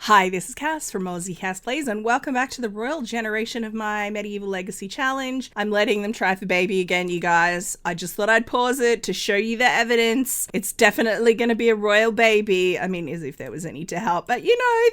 Hi, this is Cass from Aussie Cass Plays, and welcome back to the royal generation of my Medieval Legacy Challenge. I'm letting them try for baby again, you guys. I just thought I'd pause it to show you the evidence. It's definitely going to be a royal baby. I mean, as if there was any doubt, but you know,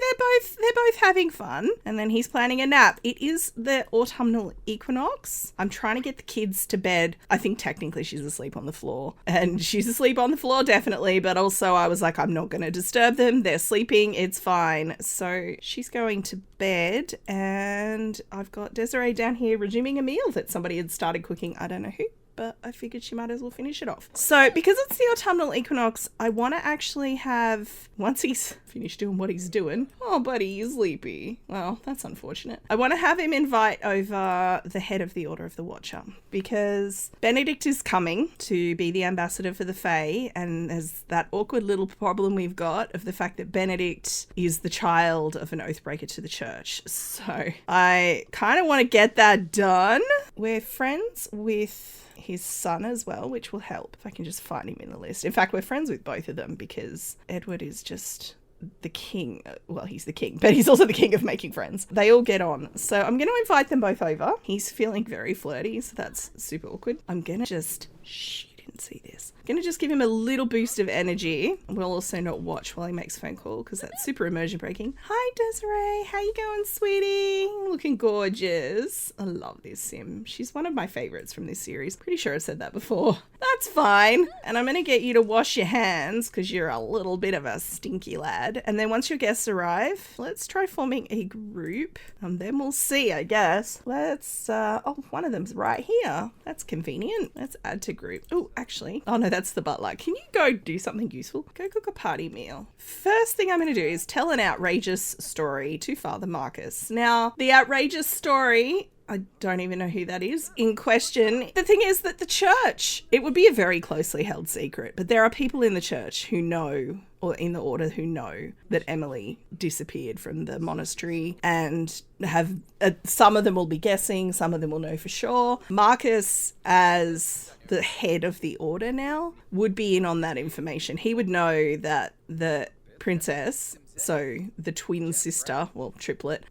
they're both having fun. And then he's planning a nap. It is the autumnal equinox. I'm trying to get the kids to bed. I think technically she's asleep on the floor, and she's asleep on the floor definitely, but also I was like, I'm not going to disturb them. They're sleeping. It's fine. So she's going to bed, and I've got Desiree down here resuming a meal that somebody had started cooking. I don't know who, but I figured she might as well finish it off. So because it's the autumnal equinox, I want to actually have, once he's finished doing what he's doing, oh buddy, he's sleepy. Well, that's unfortunate. I want to have him invite over the head of the Order of the Watcher, because Benedict is coming to be the ambassador for the Fae, and there's that awkward little problem we've got of the fact that Benedict is the child of an oathbreaker to the church. So I kind of want to get that done. We're friends with his son as well, which will help if I can just find him in the list. In fact, we're friends with both of them because Edward is just the king. Well, he's the king, but he's also the king of making friends. They all get on. So I'm going to invite them both over. He's feeling very flirty, so that's super awkward. I'm going to just... Shh, you didn't see this. I'm going to just give him a little boost of energy. We'll also not watch while he makes a phone call because that's super immersion breaking. Hi, Desiree. How you going, sweetie? Looking gorgeous. I love this sim. She's one of my favorites from this series. Pretty sure I've said that before. That's fine. And I'm going to get you to wash your hands because you're a little bit of a stinky lad. And then once your guests arrive, let's try forming a group. And then we'll see, I guess. Let's, one of them's right here. That's convenient. Let's add to group. Oh, actually. Oh, no, that's the butler. Can you go do something useful? Go cook a party meal. First thing I'm going to do is tell an outrageous story to Father Marcus. Now, the outrageous story... I don't even know who that is in question. The thing is that the church, it would be a very closely held secret, but there are people in the church who know, or in the order who know, that Emily disappeared from the monastery, and have some of them will be guessing, some of them will know for sure. Marcus, as the head of the order now, would be in on that information. He would know that the princess... So the twin sister, well, triplet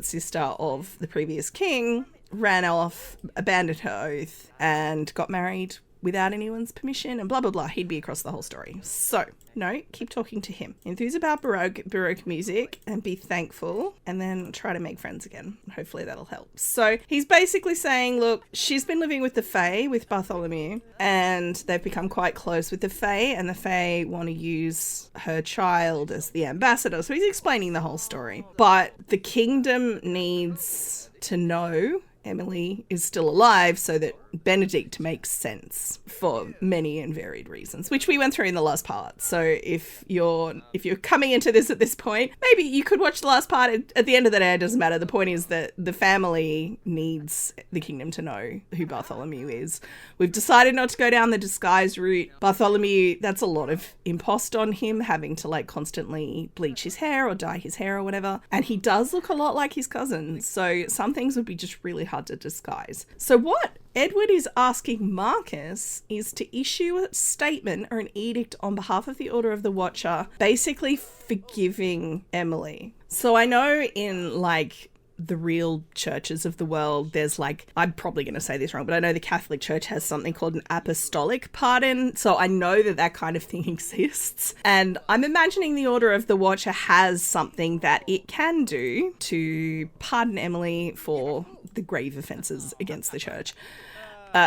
sister of the previous king, ran off, abandoned her oath, and got married without anyone's permission, and blah, blah, blah. He'd be across the whole story. So, no, keep talking to him. Enthuse about Baroque music and be thankful, and then try to make friends again. Hopefully that'll help. So he's basically saying, look, she's been living with the Fae, with Bartholomew, and they've become quite close with the Fae, and the Fae want to use her child as the ambassador. So he's explaining the whole story. But the kingdom needs to know Emily is still alive so that Benedict makes sense for many and varied reasons, which we went through in the last part. So if you're coming into this at this point, maybe you could watch the last part. At the end of the day, it doesn't matter. The point is that the family needs the kingdom to know who Bartholomew is. We've decided not to go down the disguise route. Bartholomew, that's a lot of impost on him, having to like constantly bleach his hair or dye his hair or whatever. And he does look a lot like his cousin. So some things would be just really hard to disguise. So what Edward is asking Marcus is to issue a statement or an edict on behalf of the Order of the Watcher, basically forgiving Emily. So I know in like the real churches of the world, there's like, I'm probably going to say this wrong, but I know the Catholic Church has something called an apostolic pardon. So I know that that kind of thing exists. And I'm imagining the Order of the Watcher has something that it can do to pardon Emily for the grave offences against the church.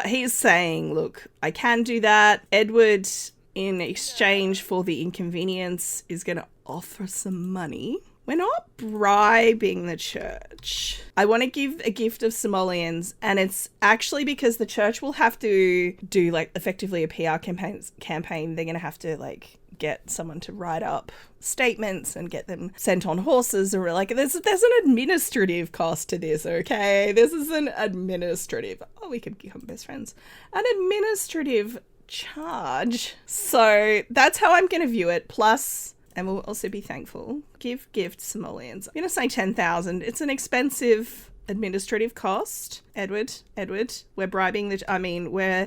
He's saying, look, I can do that. Edward, in exchange for the inconvenience, is going to offer some money. We're not bribing the church. I want to give a gift of simoleons, and it's actually because the church will have to do like effectively a PR campaign. They're going to have to like get someone to write up statements and get them sent on horses, or like there's an administrative cost to this. Okay, this is an administrative. Oh, we could become best friends. An administrative charge. So that's how I'm going to view it. Plus, and we'll also be thankful. Give gift simoleons. I'm going to say 10,000. It's an expensive administrative cost. Edward, we're we're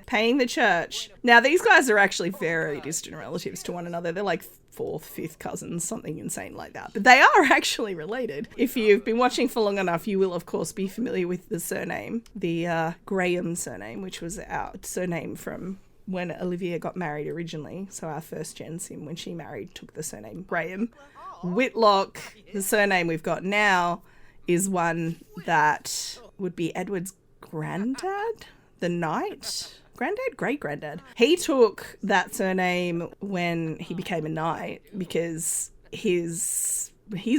paying the church. Now, these guys are actually very distant relatives to one another. They're like fourth, fifth cousins, something insane like that. But they are actually related. If you've been watching for long enough, you will of course be familiar with the surname, the Graham surname, which was our surname from when Olivia got married originally. So our first gen sim, when she married, took the surname Graham. Whitlock, the surname we've got now, is one that would be Edward's granddad, the knight. Granddad? Great-granddad. He took that surname when he became a knight because his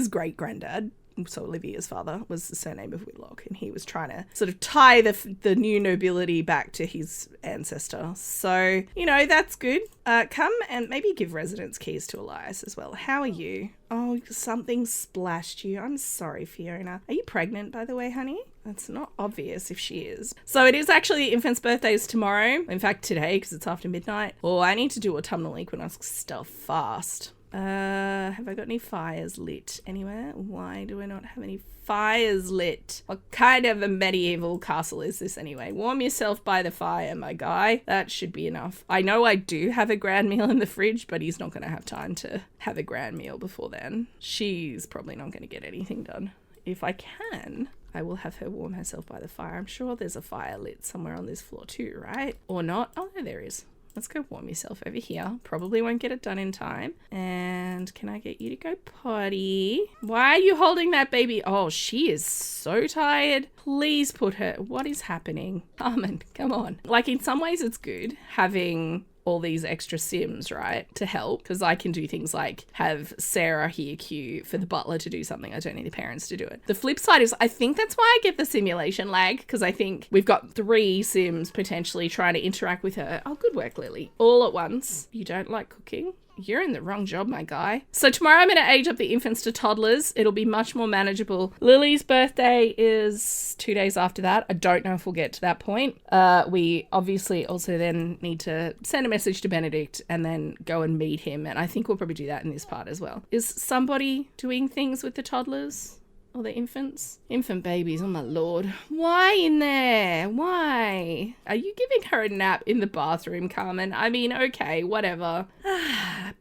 great-granddad, so Olivia's father, was the surname of Whitlock, and he was trying to sort of tie the new nobility back to his ancestor. So, you know, that's good. Come and maybe give residence keys to Elias as well. How are you? Oh, something splashed you. I'm sorry, Fiona. Are you pregnant, by the way, honey? That's not obvious if she is. So it is actually the infant's birthdays tomorrow. In fact, today, because it's after midnight. Oh, I need to do autumnal equinox stuff fast. Have I got any fires lit anywhere? Why do I not have any fires lit? What kind of a medieval castle is this anyway? Warm yourself by the fire, my guy. That should be enough. I know I do have a grand meal in the fridge, but he's not going to have time to have a grand meal before then. She's probably not going to get anything done. If I can, I will have her warm herself by the fire. I'm sure there's a fire lit somewhere on this floor too, right? Or not? Oh, no, there is. Let's go warm yourself over here. Probably won't get it done in time. And can I get you to go potty? Why are you holding that baby? Oh, she is so tired. Please put her... What is happening? Carmen, come on. Like, in some ways it's good having all these extra sims, right, to help, because I can do things like have Sarah here queue for the butler to do something. I don't need the parents to do it. The flip side is I think that's why I get the simulation lag, because I think we've got 3 sims potentially trying to interact with her. Oh, good work, Lily. All at once. You don't like cooking? You're in the wrong job, my guy. So tomorrow I'm going to age up the infants to toddlers. It'll be much more manageable. Lily's birthday is 2 days after that. I don't know if we'll get to that point. We obviously also then need to send a message to Benedict and then go and meet him. And I think we'll probably do that in this part as well. Is somebody doing things with the toddlers? Or the infants? Infant babies, oh my lord. Why in there? Why? Are you giving her a nap in the bathroom, Carmen? I mean, okay, whatever.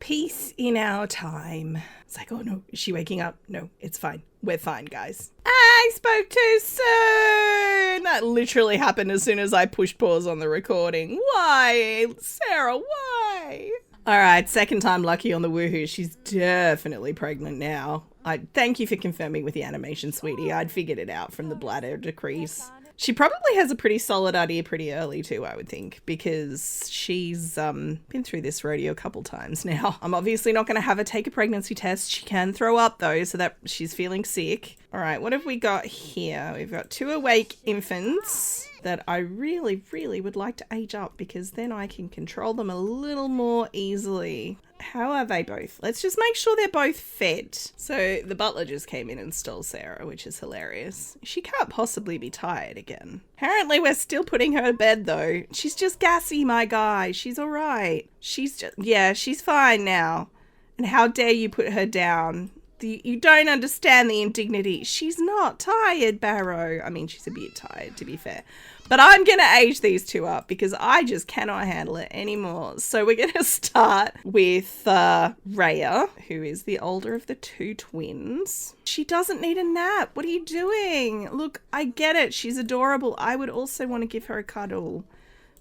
Peace in our time. It's like, oh no, is she waking up? No, it's fine. We're fine, guys. I spoke too soon! That literally happened as soon as I pushed pause on the recording. Why? Sarah, why? Alright, second time lucky on the woohoo. She's definitely pregnant now. I thank you for confirming with the animation, sweetie. I'd figured it out from the bladder decrease. She probably has a pretty solid idea pretty early too, I would think, because she's been through this rodeo a couple times now. I'm obviously not going to have her take a pregnancy test. She can throw up though, so that she's feeling sick. All right, what have we got here? We've got 2 awake infants that I really, really would like to age up because then I can control them a little more easily. How are they both? Let's just make sure they're both fed. So the butler just came in and stole Sarah, which is hilarious. She can't possibly be tired again. Apparently we're still putting her to bed though. She's just gassy, my guy. She's all right. She's just, yeah, she's fine now. And how dare you put her down? You don't understand the indignity. She's not tired, Barrow. I mean, she's a bit tired, to be fair. But I'm going to age these 2 up because I just cannot handle it anymore. So we're going to start with Rhea, who is the older of the 2 twins. She doesn't need a nap. What are you doing? Look, I get it. She's adorable. I would also want to give her a cuddle.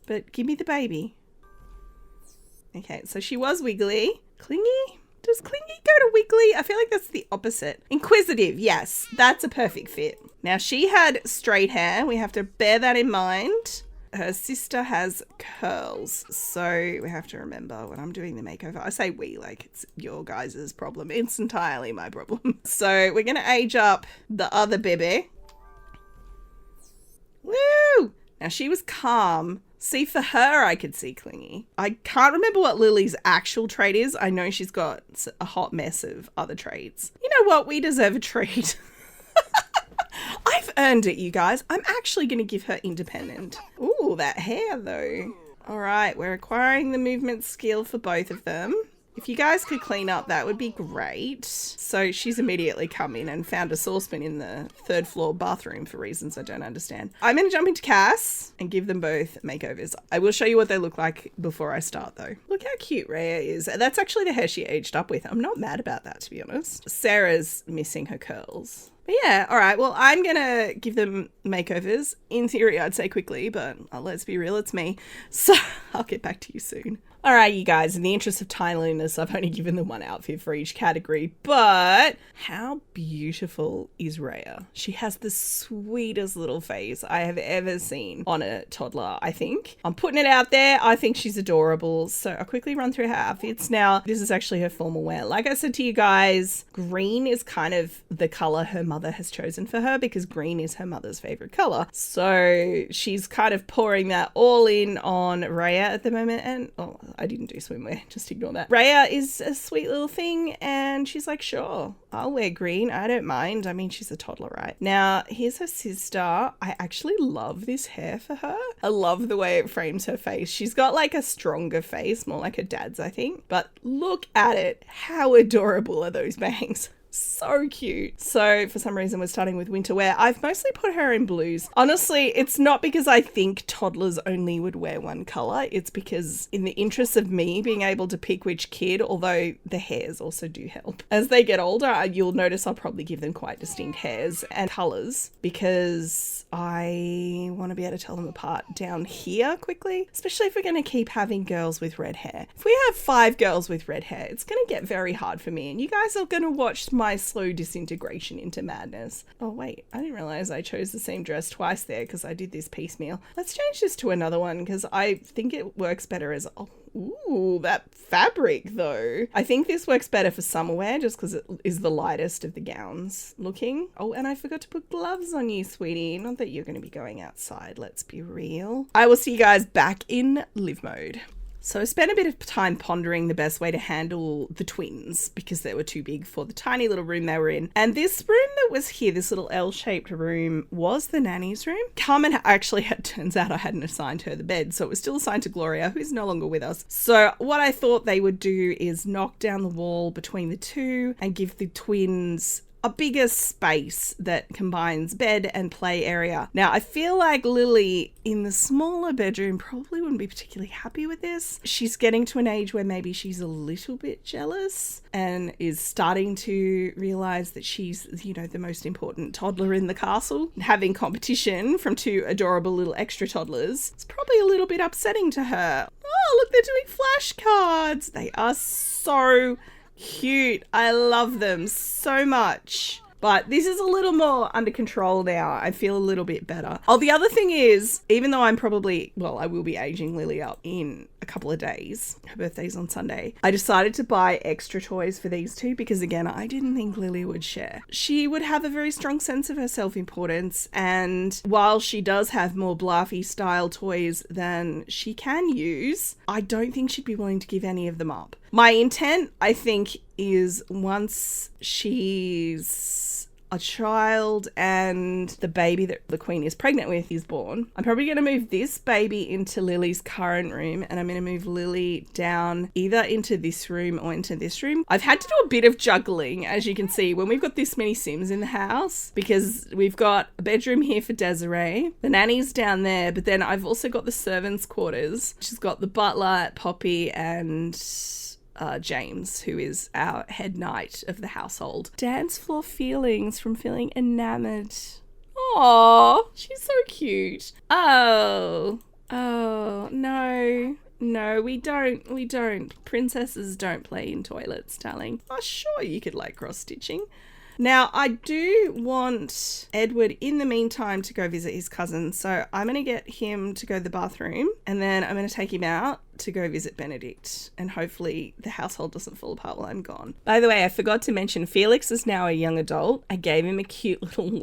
But give me the baby. Okay, so she was wiggly. Clingy? Does Clingy go to wiggly? I feel like that's the opposite. Inquisitive, yes. That's a perfect fit. Now, she had straight hair. We have to bear that in mind. Her sister has curls. So we have to remember when I'm doing the makeover. I say we, like it's your guys' problem. It's entirely my problem. So we're going to age up the other baby. Woo! Now, she was calm. See, for her, I could see clingy. I can't remember what Lily's actual trait is. I know she's got a hot mess of other traits. You know what? We deserve a treat. I've earned it, you guys. I'm actually going to give her independent. Ooh, that hair, though. All right, we're acquiring the movement skill for both of them. If you guys could clean up, that would be great. So she's immediately come in and found a saucepan in the 3rd floor bathroom for reasons I don't understand. I'm going to jump into Cass and give them both makeovers. I will show you what they look like before I start though. Look Look how cute Rhea is. That's actually the hair she aged up with. I'm not mad about that, to be honest. Sarah's missing her curls. But yeah, all right. Well, I'm going to give them makeovers. In theory, I'd say quickly, but let's be real, it's me. So I'll get back to you soon. All right, you guys, in the interest of timeliness, I've only given them one outfit for each category, but how beautiful is Rhea? She has the sweetest little face I have ever seen on a toddler, I think. I'm putting it out there. I think she's adorable. So I'll quickly run through her outfits. Now, this is actually her formal wear. Like I said to you guys, green is kind of the color her mother has chosen for her because green is her mother's favorite color. So she's kind of pouring that all in on Rhea at the moment. And I didn't do swimwear, just ignore that. Rhea is a sweet little thing and she's like, sure, I'll wear green. I don't mind. I mean, she's a toddler, right? Now, here's her sister. I actually love this hair for her. I love the way it frames her face. She's got like a stronger face, more like her dad's, I think. But look at it. How adorable are those bangs? So cute. So for some reason we're starting with winter wear. I've mostly put her in blues. Honestly, it's not because I think toddlers only would wear one color. It's because in the interest of me being able to pick which kid, although the hairs also do help. As they get older, you'll notice I'll probably give them quite distinct hairs and colors because I want to be able to tell them apart down here quickly, especially if we're going to keep having girls with red hair. If we have 5 girls with red hair, it's going to get very hard for me and you guys are going to watch my slow disintegration into madness. Oh wait, I didn't realize I chose the same dress twice there because I did this piecemeal. Let's change this to another one because I think it works better as ooh, that fabric though. I think this works better for summer wear just because it is the lightest of the gowns looking. Oh, and I forgot to put gloves on you, sweetie. Not that you're going to be going outside, let's be real. I will see you guys back in live mode. So I spent a bit of time pondering the best way to handle the twins because they were too big for the tiny little room they were in. And this room that was here, this little L-shaped room, was the nanny's room. Carmen actually turns out I hadn't assigned her the bed, so it was still assigned to Gloria, who's no longer with us. So what I thought they would do is knock down the wall between the two and give the twins a bigger space that combines bed and play area. Now, I feel like Lily in the smaller bedroom probably wouldn't be particularly happy with this. She's getting to an age where maybe she's a little bit jealous and is starting to realize that she's, you know, the most important toddler in the castle. Having competition from 2 adorable little extra toddlers is probably a little bit upsetting to her. Oh, look, they're doing flashcards. They are so cute. I love them so much. But this is a little more under control now. I feel a little bit better. Oh, the other thing is, even though I'm probably, well, I will be aging Lily up in a couple of days. Her birthday's on Sunday. I decided to buy extra toys for these two because, again, I didn't think Lily would share. She would have a very strong sense of her self-importance, and while she does have more Bluffy style toys than she can use, I don't think she'd be willing to give any of them up. My intent, I think, is once she's a child and the baby that the Queen is pregnant with is born, I'm probably going to move this baby into Lily's current room, and I'm going to move Lily down either into this room or into this room. I've had to do a bit of juggling, as you can see, when we've got this many Sims in the house, because we've got a bedroom here for Desiree, the nanny's down there, but then I've also got the servants' quarters, which has got the butler, Poppy, and James, who is our head knight of the household. Dance floor feelings from feeling enamored. Aww, she's so cute. Oh, no, we don't. Princesses don't play in toilets, darling. Oh, sure, you could like cross-stitching. Now, I do want Edward, in the meantime, to go visit his cousin. So I'm going to get him to go to the bathroom, and then I'm going to take him out to go visit Benedict, and hopefully the household doesn't fall apart while I'm gone. By the way, I forgot to mention Felix is now a young adult. I gave him a cute little,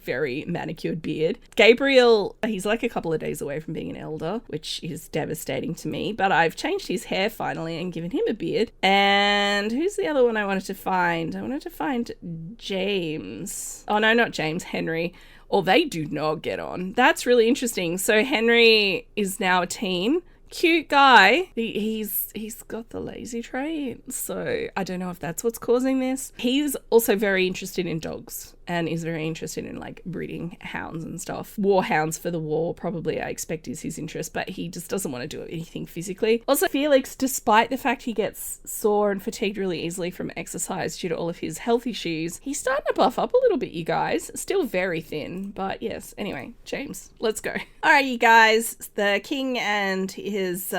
very manicured beard. Gabriel, he's like a couple of days away from being an elder, which is devastating to me, but I've changed his hair finally and given him a beard. And who's the other one I wanted to find? I wanted to find James. Oh no, not James, Henry. Or they do not get on. That's really interesting. So Henry is now a teen. Cute guy. He's got the lazy trait, so I don't know if that's what's causing this. He's also very interested in dogs and is very interested in like breeding hounds and stuff. War hounds for the war, probably, I expect, is his interest, but he just doesn't want to do anything physically. Also, Felix, despite the fact he gets sore and fatigued really easily from exercise due to all of his health issues, he's starting to buff up a little bit, you guys. Still very thin, but yes. Anyway, James, let's go. All right, you guys, the king and his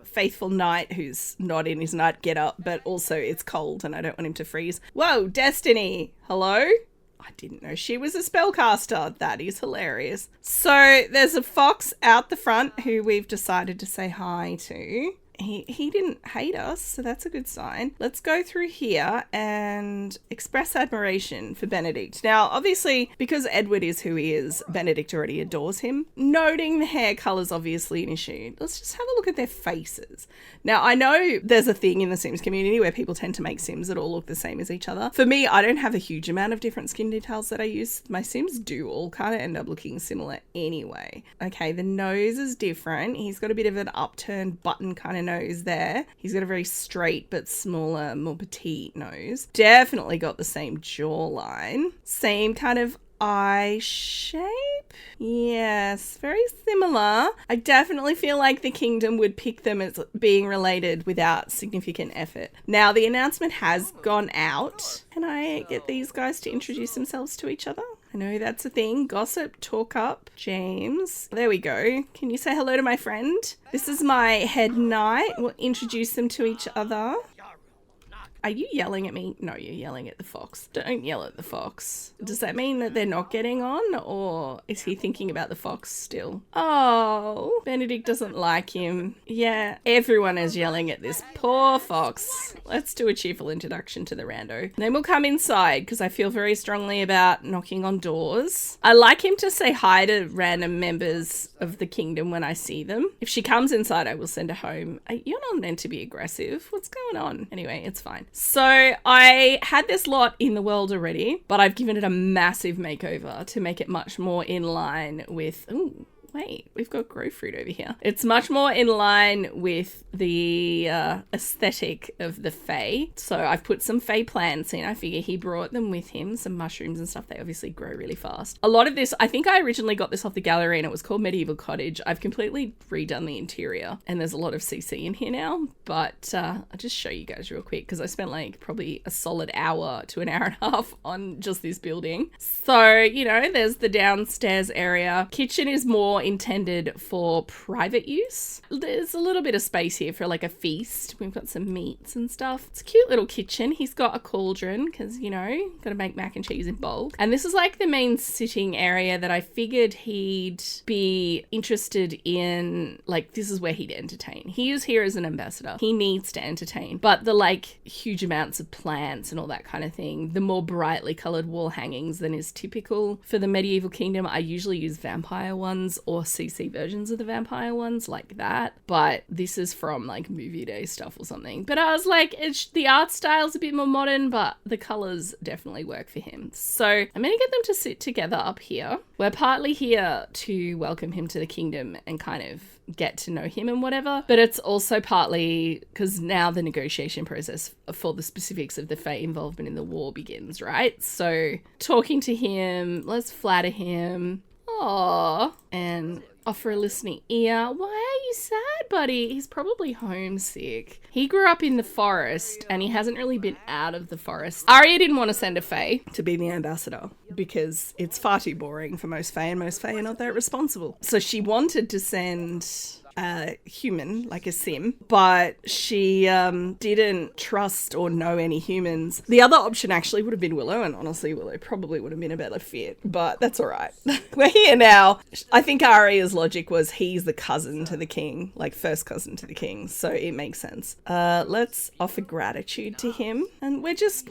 faithful knight, who's not in his night get up, but also it's cold and I don't want him to freeze. Whoa, Destiny, hello? I didn't know she was a spellcaster. That is hilarious. So there's a fox out the front who we've decided to say hi to. He didn't hate us, so that's a good sign. Let's go through here and express admiration for Benedict. Now, obviously, because Edward is who he is, Benedict already adores him. Noting the hair colour's obviously an issue. Let's just have a look at their faces. Now, I know there's a thing in the Sims community where people tend to make Sims that all look the same as each other. For me, I don't have a huge amount of different skin details that I use. My Sims do all kind of end up looking similar anyway. Okay, the nose is different. He's got a bit of an upturned button kind of nose there. He's got a very straight but smaller, more petite nose. Definitely got the same jawline. Same kind of eye shape. Yes, very similar. I definitely feel like the kingdom would pick them as being related without significant effort. Now, the announcement has gone out. Can I get these guys to introduce themselves to each other? I know that's a thing. Gossip, talk up, James. There we go. Can you say hello to my friend? This is my head knight. We'll introduce them to each other. Are you yelling at me? No, you're yelling at the fox. Don't yell at the fox. Does that mean that they're not getting on, or is he thinking about the fox still? Oh, Benedict doesn't like him. Yeah, everyone is yelling at this poor fox. Let's do a cheerful introduction to the rando. And then we'll come inside because I feel very strongly about knocking on doors. I like him to say hi to random members of the kingdom when I see them. If she comes inside, I will send her home. You're not meant to be aggressive. What's going on? Anyway, it's fine. So I had this lot in the world already, but I've given it a massive makeover to make it much more in line with... Ooh, wait, we've got grow fruit over here. It's much more in line with the aesthetic of the Fae. So I've put some Fae plants in. I figure he brought them with him, some mushrooms and stuff. They obviously grow really fast. A lot of this, I think I originally got this off the gallery and it was called Medieval Cottage. I've completely redone the interior and there's a lot of CC in here now, but I'll just show you guys real quick because I spent like probably a solid hour to an hour and a half on just this building. So, you know, there's the downstairs area. Kitchen is more intended for private use. There's a little bit of space here for like a feast. We've got some meats and stuff. It's a cute little kitchen. He's got a cauldron because, you know, got to make mac and cheese in bulk. And this is like the main sitting area that I figured he'd be interested in. Like, this is where he'd entertain. He is here as an ambassador. He needs to entertain. But the like huge amounts of plants and all that kind of thing, the more brightly colored wall hangings than is typical for the medieval kingdom. I usually use vampire ones or CC versions of the vampire ones like that, but this is from like movie day stuff or something. But I was like, the art style's a bit more modern, but the colors definitely work for him. So I'm gonna get them to sit together up here. We're partly here to welcome him to the kingdom and kind of get to know him and whatever, but it's also partly because now the negotiation process for the specifics of the Fae involvement in the war begins, right? So talking to him, let's flatter him. Aww, and offer a listening ear. Why are you sad, buddy? He's probably homesick. He grew up in the forest and he hasn't really been out of the forest. Arya didn't want to send a Fae to be the ambassador because it's far too boring for most Fae and most Fae are not that responsible. So she wanted to send human, like a sim, but she didn't trust or know any humans. The other option actually would have been Willow, and honestly Willow probably would have been a better fit, but that's all right. We're here now. I think Arya's logic was he's the cousin to the king, like first cousin to the king, so it makes sense. Let's offer gratitude to him, and we're just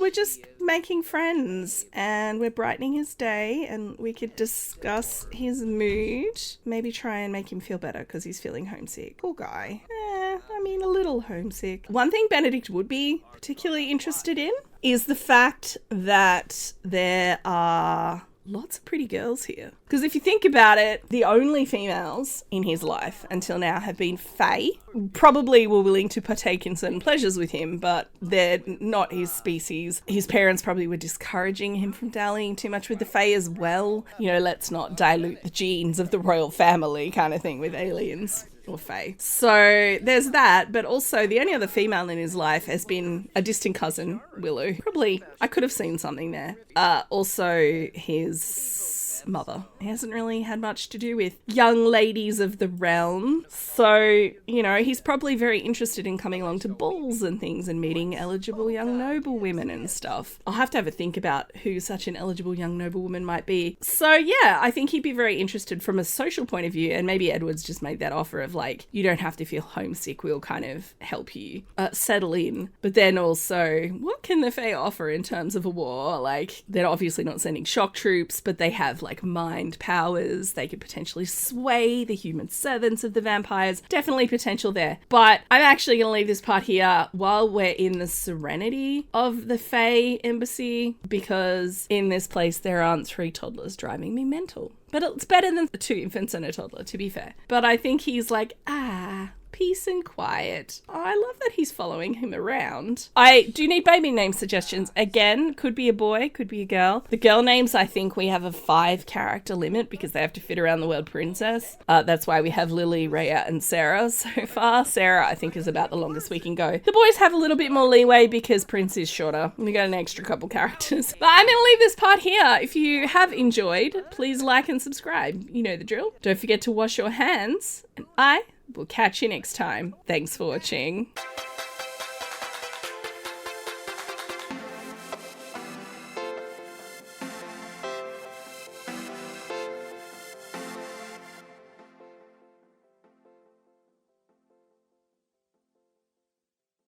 making friends, and we're brightening his day, and we could discuss his mood, maybe try and make him feel better because he's feeling homesick. Poor guy. I mean, a little homesick. One thing Benedict would be particularly interested in is the fact that there are lots of pretty girls here. Because if you think about it, the only females in his life until now have been fae. Probably were willing to partake in certain pleasures with him, but they're not his species. His parents probably were discouraging him from dallying too much with the fae as well. You know, let's not dilute the genes of the royal family kind of thing with aliens. Or fae. So there's that, but also the only other female in his life has been a distant cousin, Willow. Probably, I could have seen something there. Also his mother. He hasn't really had much to do with young ladies of the realm. So, you know, he's probably very interested in coming along to balls and things and meeting eligible young noble women and stuff. I'll have to have a think about who such an eligible young noble woman might be. So yeah, I think he'd be very interested from a social point of view, and maybe Edward's just made that offer of like, you don't have to feel homesick, we'll kind of help you settle in. But then also, what can the Fae offer in terms of a war? Like, they're obviously not sending shock troops, but they have like mind powers. They could potentially sway the human servants of the vampires. Definitely potential there. But I'm actually going to leave this part here while we're in the serenity of the Fae embassy, because in this place there aren't 3 toddlers driving me mental. But it's better than 2 infants and a toddler, to be fair. But I think he's like, peace and quiet. Oh, I love that he's following him around. I do need baby name suggestions. Again, could be a boy, could be a girl. The girl names, I think we have a 5 character limit because they have to fit around the word princess. That's why we have Lily, Rhea, and Sarah so far. Sarah, I think, is about the longest we can go. The boys have a little bit more leeway because Prince is shorter. We got an extra couple characters. But I'm going to leave this part here. If you have enjoyed, please like and subscribe. You know the drill. Don't forget to wash your hands, and I will catch you next time. Thanks for watching.